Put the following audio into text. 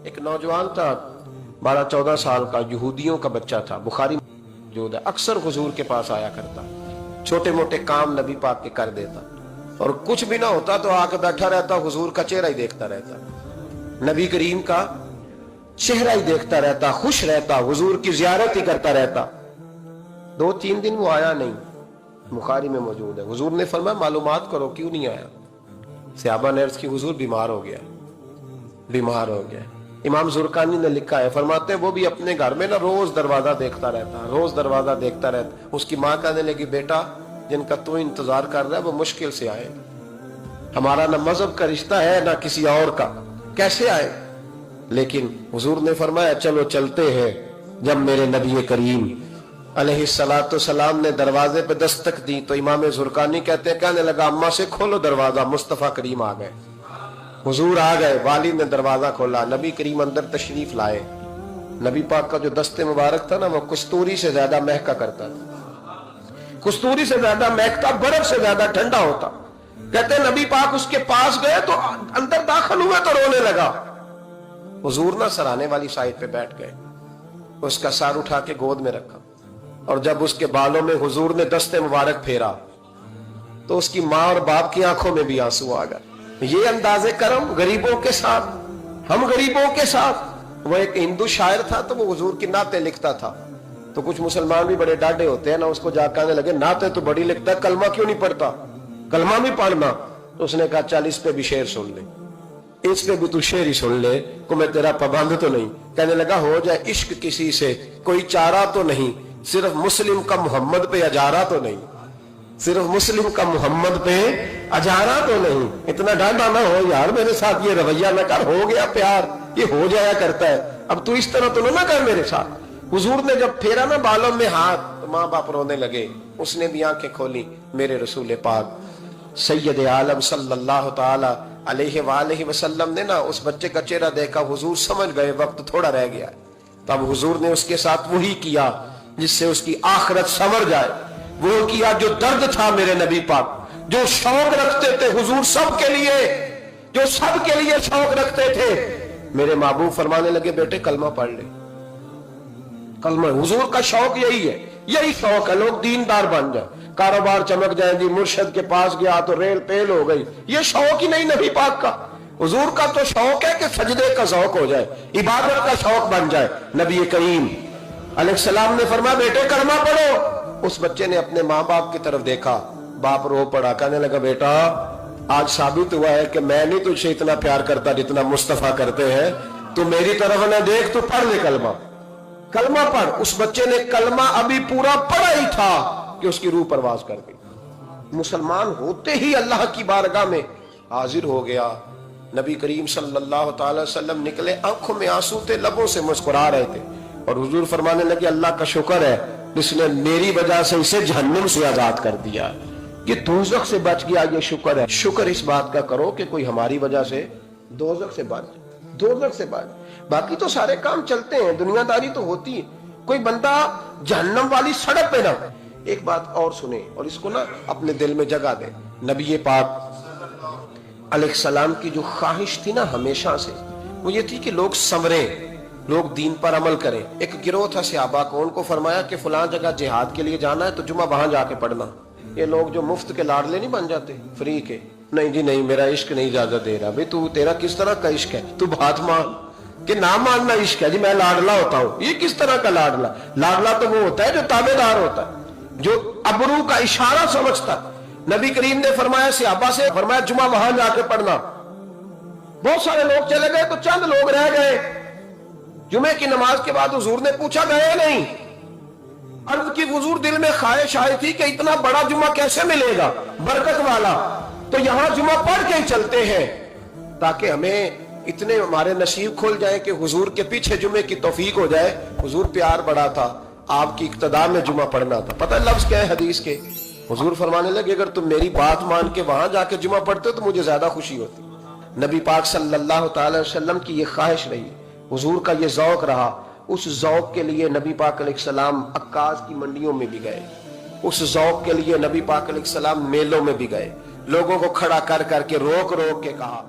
ایک نوجوان تھا 12-14 سال کا، یہودیوں کا بچہ تھا، بخاری موجود ہے، اکثر حضور کے پاس آیا کرتا، چھوٹے موٹے کام نبی پاک کے کر دیتا، اور کچھ بھی نہ ہوتا تو آ کے بیٹھا رہتا، حضور کا چہرہ ہی دیکھتا رہتا، نبی کریم کا چہرہ ہی دیکھتا رہتا، خوش رہتا، حضور کی زیارت ہی کرتا رہتا۔ 2-3 دن وہ آیا نہیں، بخاری میں موجود ہے۔ حضور نے فرمایا معلومات کرو کیوں نہیں آیا؟ صحابہ نے عرض کی حضور بیمار ہو گیا، بیمار ہو گیا۔ امام زرقانی نے لکھا ہے، فرماتے ہیں وہ بھی اپنے گھر میں نا روز دروازہ دیکھتا رہتا، روز دروازہ دیکھتا رہتا۔ اس کی ماں کہنے لگی بیٹا جن کا تو انتظار کر رہا ہے وہ مشکل سے آئے، ہمارا نہ مذہب کا رشتہ ہے نہ کسی اور کا، کیسے آئے؟ لیکن حضور نے فرمایا چلو چلتے ہیں۔ جب میرے نبی کریم علیہ السلام نے دروازے پہ دستک دی تو امام زرقانی کہتے ہیں کہنے لگا اماں سے کھولو دروازہ، مصطفیٰ کریم آ گئے، حضور آ گئے۔ والد نے دروازہ کھولا، نبی کریم اندر تشریف لائے۔ نبی پاک کا جو دست مبارک تھا نا وہ کستوری سے زیادہ مہکا کرتا تھا، کستوری سے زیادہ مہکتا، برف سے زیادہ ٹھنڈا ہوتا۔ کہتے ہیں نبی پاک اس کے پاس گئے تو اندر داخل ہوئے تو رونے لگا۔ حضور نہ سرانے والی سائڈ پہ بیٹھ گئے، اس کا سر اٹھا کے گود میں رکھا، اور جب اس کے بالوں میں حضور نے دست مبارک پھیرا تو اس کی ماں اور باپ کی آنکھوں میں بھی آنسو آ گئے۔ یہ انداز کرم غریبوں کے ساتھ، ہم غریبوں کے ساتھ۔ وہ ایک ہندو شاعر تھا تو وہ حضور کی نعتیں لکھتا تھا، تو کچھ مسلمان بھی بڑے ڈاڈے ہوتے ہیں نا، اس کو جا کہنے لگے نعتیں تو بڑی لکھتا ہے، کلمہ کیوں نہیں پڑھتا؟ کلمہ بھی پڑھنا۔ تو اس نے کہا چل اس پہ بھی شعر سن لے، اس پہ بھی تو شعر ہی سن لے، کو میں تیرا پابند تو نہیں۔ کہنے لگا ہو جائے عشق کسی سے کوئی چارہ تو نہیں، صرف مسلم کا محمد پہ اجارہ تو نہیں، صرف مسلم کا محمد پہ اجارہ تو نہیں۔ اتنا ڈانڈا نہ ہو یار، میرے ساتھ یہ رویہ نہ کر، ہو گیا پیار، یہ ہو جایا کرتا ہے، اب تو اس طرح تو نہ کر میرے ساتھ۔ حضور نے جب پھیرا نا بالوں میں ہاتھ تو ماں باپ رونے لگے، اس نے بھی آنکھیں کھولی۔ میرے رسول پاک سید عالم صلی اللہ تعالی علیہ وآلہ وسلم نے نا اس بچے کا چہرہ دیکھا، حضور سمجھ گئے وقت تھوڑا رہ گیا، تب حضور نے اس کے ساتھ وہی کیا جس سے اس کی آخرت سنور جائے، وہ کیا جو درد تھا میرے نبی پاک، جو شوق رکھتے تھے حضور سب کے لیے، جو سب کے لیے شوق رکھتے تھے۔ میرے محبوب فرمانے لگے بیٹے کلمہ پڑھ لے، کلمہ۔ حضور کا شوق یہی ہے، یہی شوق ہے لوگ دیندار بن جائیں، کاروبار چمک جائیں، جی مرشد کے پاس گیا تو ریل پیل ہو گئی، یہ شوق ہی نہیں نبی پاک کا۔ حضور کا تو شوق ہے کہ سجدے کا ذوق ہو جائے، عبادت کا شوق بن جائے۔ نبی کریم علیہ السلام نے فرمایا بیٹے کلمہ پڑھو۔ اس بچے نے اپنے ماں باپ کی طرف دیکھا، باپ رو پڑا، کہنے لگا بیٹا آج ثابت ہوا ہے کہ میں نہیں تجھ سے اتنا پیار کرتا جتنا مصطفیٰ کرتے ہیں، تو میری طرف نہ دیکھ، تو پڑھ لے کلمہ، کلمہ پڑھ۔ اس بچے نے کلمہ ابھی پورا پڑھا ہی تھا کہ اس کی روح پرواز کر گئی، مسلمان ہوتے ہی اللہ کی بارگاہ میں حاضر ہو گیا۔ نبی کریم صلی اللہ تعالی وسلم نکلے، آنکھوں میں آنسو تھے، لبوں سے مسکرا رہے تھے، اور حضور فرمانے لگے اللہ کا شکر ہے جس نے میری وجہ سے اسے جہنم سے آزاد کر دیا، کہ دوزخ سے بچ گیا، یہ شکر ہے۔ شکر اس بات کا کرو کہ کوئی ہماری وجہ سے دوزخ سے بچ، دوزخ سے بچ۔ باقی تو سارے کام چلتے ہیں، دنیا داری تو ہوتی ہے، کوئی بندہ جہنم والی سڑک پہ نہ۔ ایک بات اور سنیں اور اس کو نا اپنے دل میں جگہ دیں، نبی پاک علیہ السلام کی جو خواہش تھی نا ہمیشہ سے، وہ یہ تھی کہ لوگ سنوریں، لوگ دین پر عمل کریں۔ ایک گروہ تھا صحابہ کو، ان کو فرمایا کہ فلاں جگہ جہاد کے لیے جانا ہے تو جمعہ وہاں جا کے پڑھنا۔ یہ لوگ جو مفت کے لاڈلے نہیں بن جاتے، فری کے، نہیں جی نہیں میرا عشق نہیں اجازت دے رہا۔ بھئی تو تیرا کس طرح کا عشق ہے؟ تو بات مان کہ نہ ماننا عشق ہے، جی میں لاڈلا ہوتا ہوں، یہ کس طرح کا لاڈلا؟ لاڈلا تو وہ ہوتا ہے جو تابع دار ہوتا ہے، جو ابرو کا اشارہ سمجھتا۔ نبی کریم نے فرمایا صحابہ سے، فرمایا جمعہ وہاں جا کے پڑھنا۔ بہت سارے لوگ چلے گئے تو چند لوگ رہ گئے۔ جمعے کی نماز کے بعد حضور نے پوچھا گئے نہیں؟ عرض کی حضور دل میں خواہش آئی تھی کہ اتنا بڑا جمعہ کیسے ملے گا برکت والا، تو یہاں جمعہ پڑھ کے ہی چلتے ہیں تاکہ ہمیں اتنے ہمارے نصیب کھل جائے کہ حضور کے پیچھے جمعے کی توفیق ہو جائے۔ حضور پیار بڑا تھا، آپ کی اقتداء میں جمعہ پڑھنا تھا۔ پتہ ہے لفظ کیا ہے حدیث کے؟ حضور فرمانے لگے اگر تم میری بات مان کے وہاں جا کے جمعہ پڑھتے تو مجھے زیادہ خوشی ہوتی۔ نبی پاک صلی اللہ تعالی وسلم کی یہ خواہش رہی، حضور کا یہ ذوق رہا۔ اس ذوق کے لیے نبی پاک علیہ السلام عکاظ کی منڈیوں میں بھی گئے، اس ذوق کے لیے نبی پاک علیہ السلام میلوں میں بھی گئے، لوگوں کو کھڑا کر کر کے روک روک کے کہا